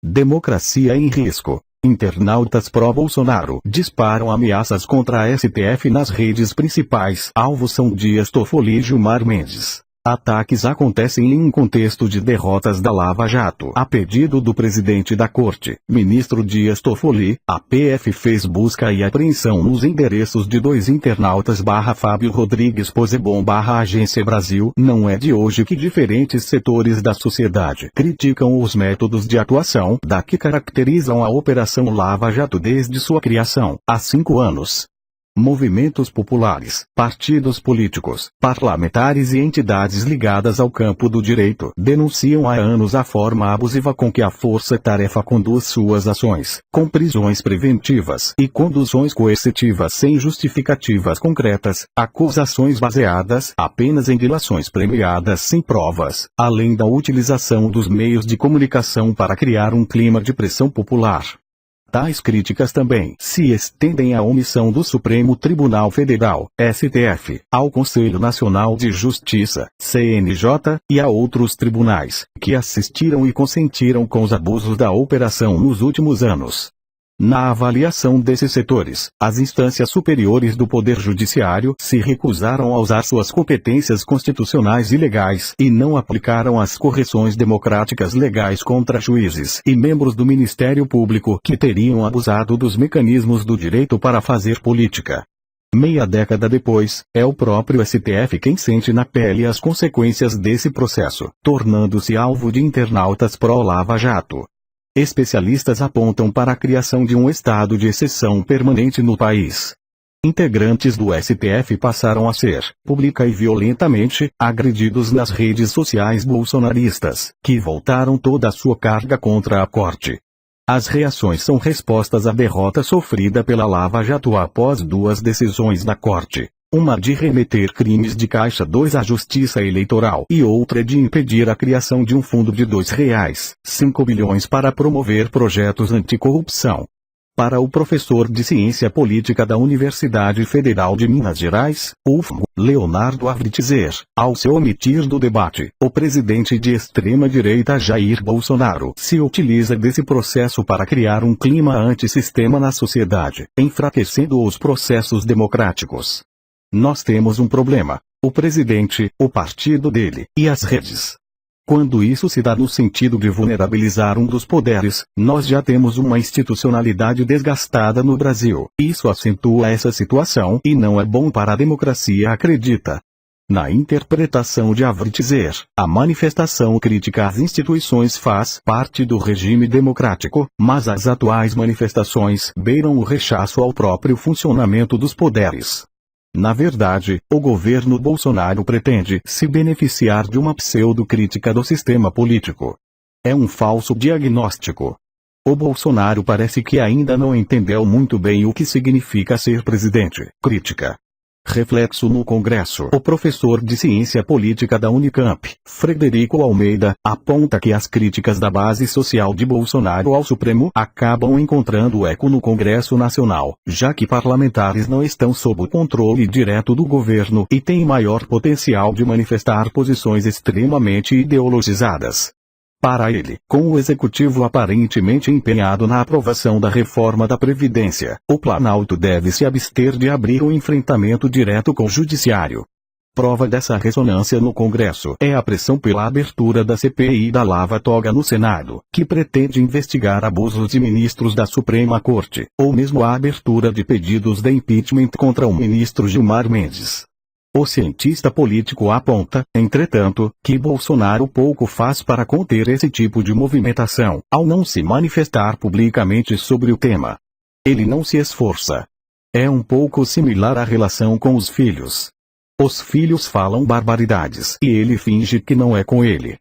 Democracia em risco. Internautas pró-Bolsonaro disparam ameaças contra a STF nas redes principais. Alvos são Dias Toffoli e Gilmar Mendes. Ataques acontecem em um contexto de derrotas da Lava Jato. A pedido do presidente da Corte, ministro Dias Toffoli, a PF fez busca e apreensão nos endereços de 2 internautas /Fábio Rodrigues Posebon /Agência Brasil. Não é de hoje que diferentes setores da sociedade criticam os métodos de atuação da que caracterizam a Operação Lava Jato desde sua criação, há 5 anos. Movimentos populares, partidos políticos, parlamentares e entidades ligadas ao campo do direito denunciam há anos a forma abusiva com que a força-tarefa conduz suas ações, com prisões preventivas e conduções coercitivas sem justificativas concretas, acusações baseadas apenas em dilações premiadas sem provas, além da utilização dos meios de comunicação para criar um clima de pressão popular. Tais críticas também se estendem à omissão do Supremo Tribunal Federal, STF, ao Conselho Nacional de Justiça, CNJ, e a outros tribunais, que assistiram e consentiram com os abusos da operação nos últimos anos. Na avaliação desses setores, as instâncias superiores do Poder Judiciário se recusaram a usar suas competências constitucionais e legais e não aplicaram as correções democráticas legais contra juízes e membros do Ministério Público que teriam abusado dos mecanismos do direito para fazer política. Meia década depois, é o próprio STF quem sente na pele as consequências desse processo, tornando-se alvo de internautas pró-Lava Jato. Especialistas apontam para a criação de um estado de exceção permanente no país. Integrantes do STF passaram a ser, pública e violentamente, agredidos nas redes sociais bolsonaristas, que voltaram toda a sua carga contra a Corte. As reações são respostas à derrota sofrida pela Lava Jato após 2 decisões da Corte. Uma de remeter crimes de Caixa 2 à Justiça Eleitoral e outra de impedir a criação de um fundo de R$2,5 bilhões para promover projetos anticorrupção. Para o professor de Ciência Política da Universidade Federal de Minas Gerais, UFM, Leonardo Avritzer, ao se omitir do debate, o presidente de extrema-direita Jair Bolsonaro se utiliza desse processo para criar um clima antissistema na sociedade, enfraquecendo os processos democráticos. Nós temos um problema: o presidente, o partido dele, e as redes. Quando isso se dá no sentido de vulnerabilizar um dos poderes, nós já temos uma institucionalidade desgastada no Brasil. Isso acentua essa situação e não é bom para a democracia, acredita. Na interpretação de Avritzer, a manifestação crítica às instituições faz parte do regime democrático, mas as atuais manifestações beiram o rechaço ao próprio funcionamento dos poderes. Na verdade, o governo Bolsonaro pretende se beneficiar de uma pseudo-crítica do sistema político. É um falso diagnóstico. O Bolsonaro parece que ainda não entendeu muito bem o que significa ser presidente. Crítica. Reflexo no Congresso. O professor de Ciência Política da Unicamp, Frederico Almeida, aponta que as críticas da base social de Bolsonaro ao Supremo acabam encontrando eco no Congresso Nacional, já que parlamentares não estão sob o controle direto do governo e têm maior potencial de manifestar posições extremamente ideologizadas. Para ele, com o executivo aparentemente empenhado na aprovação da reforma da Previdência, o Planalto deve se abster de abrir um enfrentamento direto com o Judiciário. Prova dessa ressonância no Congresso é a pressão pela abertura da CPI da Lava Toga no Senado, que pretende investigar abusos de ministros da Suprema Corte, ou mesmo a abertura de pedidos de impeachment contra o ministro Gilmar Mendes. O cientista político aponta, entretanto, que Bolsonaro pouco faz para conter esse tipo de movimentação, ao não se manifestar publicamente sobre o tema. Ele não se esforça. É um pouco similar à relação com os filhos. Os filhos falam barbaridades e ele finge que não é com ele.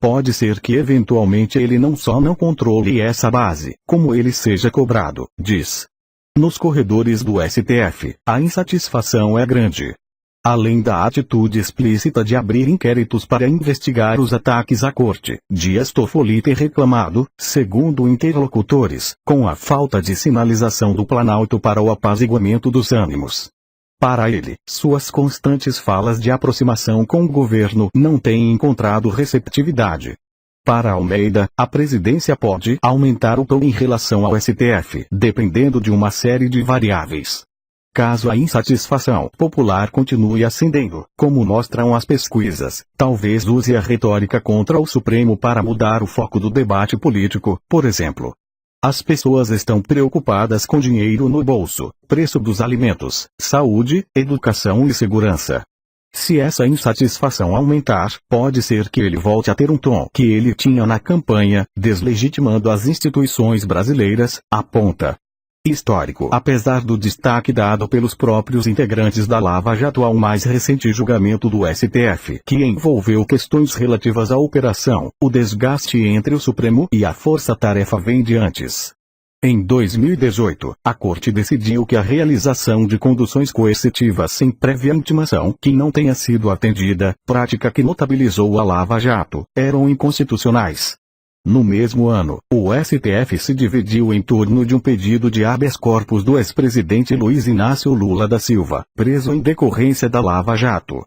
Pode ser que eventualmente ele não só não controle essa base, como ele seja cobrado, diz. Nos corredores do STF, a insatisfação é grande. Além da atitude explícita de abrir inquéritos para investigar os ataques à Corte, Dias Toffoli ter reclamado, segundo interlocutores, com a falta de sinalização do Planalto para o apaziguamento dos ânimos. Para ele, suas constantes falas de aproximação com o governo não têm encontrado receptividade. Para Almeida, a presidência pode aumentar o tom em relação ao STF, dependendo de uma série de variáveis. Caso a insatisfação popular continue ascendendo, como mostram as pesquisas, talvez use a retórica contra o Supremo para mudar o foco do debate político, por exemplo. As pessoas estão preocupadas com dinheiro no bolso, preço dos alimentos, saúde, educação e segurança. Se essa insatisfação aumentar, pode ser que ele volte a ter um tom que ele tinha na campanha, deslegitimando as instituições brasileiras, aponta. Histórico. Apesar do destaque dado pelos próprios integrantes da Lava Jato ao mais recente julgamento do STF, que envolveu questões relativas à operação, o desgaste entre o Supremo e a força-tarefa vem de antes. Em 2018, a Corte decidiu que a realização de conduções coercitivas sem prévia intimação que não tenha sido atendida, prática que notabilizou a Lava Jato, eram inconstitucionais. No mesmo ano, o STF se dividiu em torno de um pedido de habeas corpus do ex-presidente Luiz Inácio Lula da Silva, preso em decorrência da Lava Jato.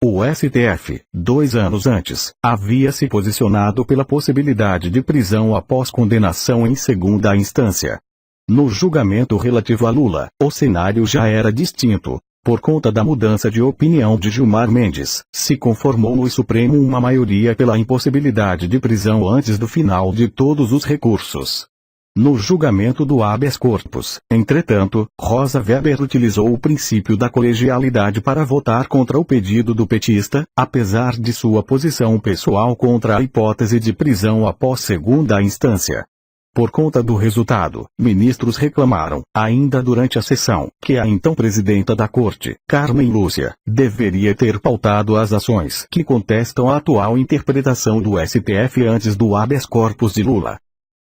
O STF, 2 anos antes, havia se posicionado pela possibilidade de prisão após condenação em segunda instância. No julgamento relativo a Lula, o cenário já era distinto. Por conta da mudança de opinião de Gilmar Mendes, se conformou no Supremo uma maioria pela impossibilidade de prisão antes do final de todos os recursos. No julgamento do habeas corpus, entretanto, Rosa Weber utilizou o princípio da colegialidade para votar contra o pedido do petista, apesar de sua posição pessoal contra a hipótese de prisão após segunda instância. Por conta do resultado, ministros reclamaram, ainda durante a sessão, que a então presidenta da Corte, Carmen Lúcia, deveria ter pautado as ações que contestam a atual interpretação do STF antes do habeas corpus de Lula.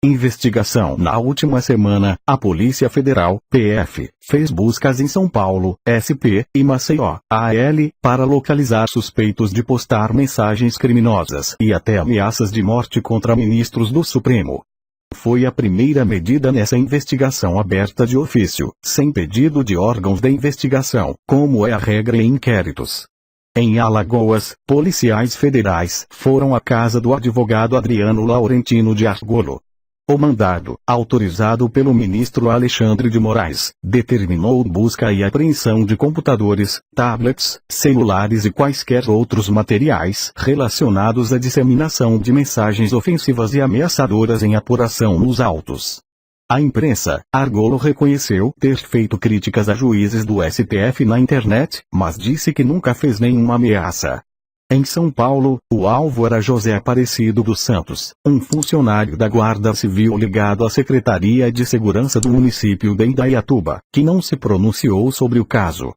Investigação. Na última semana, a Polícia Federal, PF, fez buscas em São Paulo, SP, e Maceió, AL, para localizar suspeitos de postar mensagens criminosas e até ameaças de morte contra ministros do Supremo. Foi a primeira medida nessa investigação aberta de ofício, sem pedido de órgãos de investigação, como é a regra em inquéritos. Em Alagoas, policiais federais foram à casa do advogado Adriano Laurentino de Argolo. O mandado, autorizado pelo ministro Alexandre de Moraes, determinou busca e apreensão de computadores, tablets, celulares e quaisquer outros materiais relacionados à disseminação de mensagens ofensivas e ameaçadoras em apuração nos autos. A imprensa, Argolo reconheceu ter feito críticas a juízes do STF na internet, mas disse que nunca fez nenhuma ameaça. Em São Paulo, o alvo era José Aparecido dos Santos, um funcionário da Guarda Civil ligado à Secretaria de Segurança do município de Indaiatuba, que não se pronunciou sobre o caso.